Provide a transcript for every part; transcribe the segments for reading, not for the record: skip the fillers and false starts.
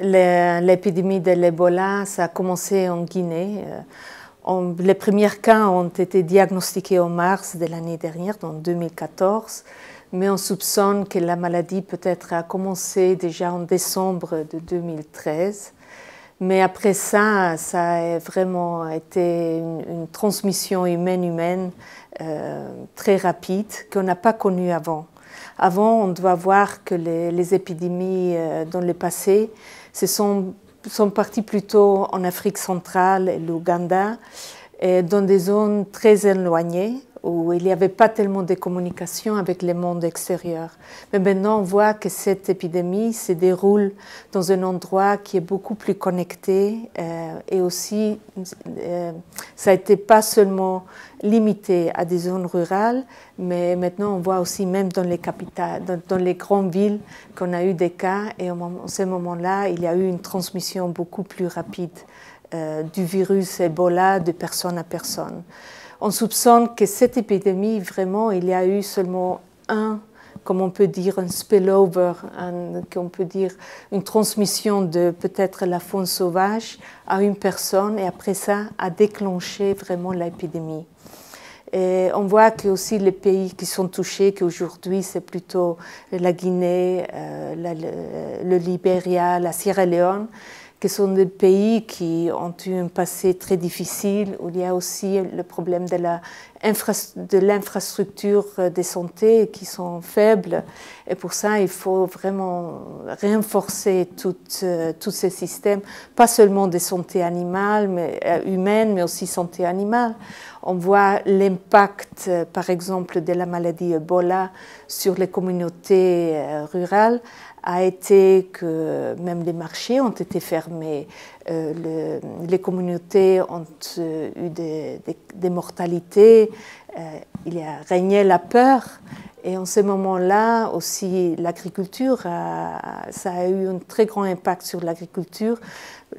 L'épidémie de l'Ebola, ça a commencé en Guinée. Les premiers cas ont été diagnostiqués en mars de l'année dernière, en 2014, mais on soupçonne que la maladie peut-être a commencé déjà en décembre de 2013. Mais après ça, ça a vraiment été une transmission humaine-humaine très rapide qu'on n'a pas connue avant. Avant, on doit voir que les épidémies dans le passé sont parties plutôt en Afrique centrale et l'Ouganda, dans des zones très éloignées où il n'y avait pas tellement de communication avec le monde extérieur. Mais maintenant, on voit que cette épidémie se déroule dans un endroit qui est beaucoup plus connecté et aussi, ça n'a été pas seulement limité à des zones rurales, mais maintenant, on voit aussi même dans les capitales, dans les grandes villes, qu'on a eu des cas et à ce moment-là, il y a eu une transmission beaucoup plus rapide du virus Ebola de personne à personne. On soupçonne que cette épidémie, vraiment, il y a eu seulement comme on peut dire, un spillover, qu'on peut dire une transmission de peut-être la faune sauvage à une personne et après ça a déclenché vraiment l'épidémie. Et on voit que aussi les pays qui sont touchés, qu'aujourd'hui c'est plutôt la Guinée, le Libéria, la Sierra Leone, que sont des pays qui ont eu un passé très difficile, où il y a aussi le problème de l'infrastructure de santé qui sont faibles. Et pour ça, il faut vraiment renforcer tous ces systèmes, pas seulement de santé animale, humaine, mais aussi santé animale. On voit l'impact, par exemple, de la maladie Ebola sur les communautés rurales, a été que même les marchés ont été fermés, les communautés ont eu des mortalités, il y a régné la peur. Et en ce moment-là, aussi, l'agriculture, ça a eu un très grand impact sur l'agriculture.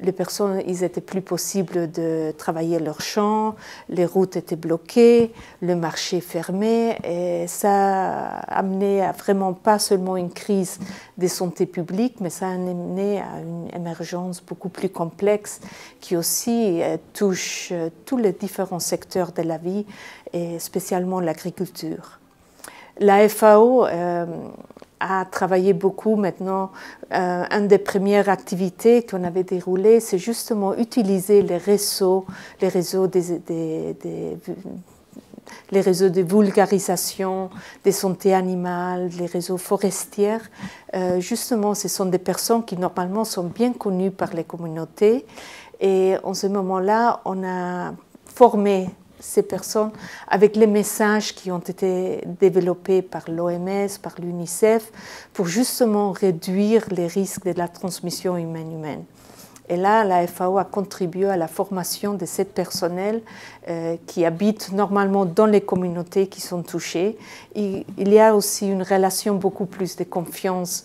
Les personnes, il n'était plus possible de travailler leurs champs, les routes étaient bloquées, le marché fermé, et ça a amené à vraiment pas seulement une crise de santé publique, mais ça a amené à une émergence beaucoup plus complexe qui aussi touche tous les différents secteurs de la vie, et spécialement l'agriculture. La FAO a travaillé beaucoup maintenant. Une des premières activités qu'on avait déroulées, c'est justement utiliser les réseaux de vulgarisation des santé animale, les réseaux forestiers. Justement, ce sont des personnes qui normalement sont bien connues par les communautés. Et en ce moment-là, on a formé ces personnes avec les messages qui ont été développés par l'OMS, par l'UNICEF, pour justement réduire les risques de la transmission humaine-humaine. Et là, la FAO a contribué à la formation de ce personnel qui habite normalement dans les communautés qui sont touchées. Il y a aussi une relation beaucoup plus de confiance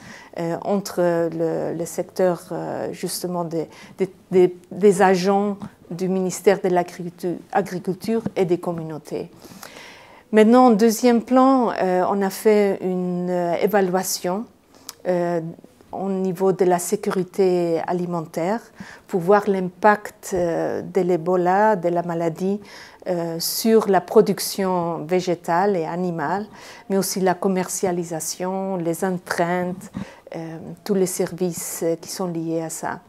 entre le secteur justement des agents du ministère de l'Agriculture et des communautés. Maintenant, en deuxième plan, on a fait une évaluation au niveau de la sécurité alimentaire pour voir l'impact de l'Ebola, de la maladie, sur la production végétale et animale, mais aussi la commercialisation, les empreintes, tous les services qui sont liés à ça.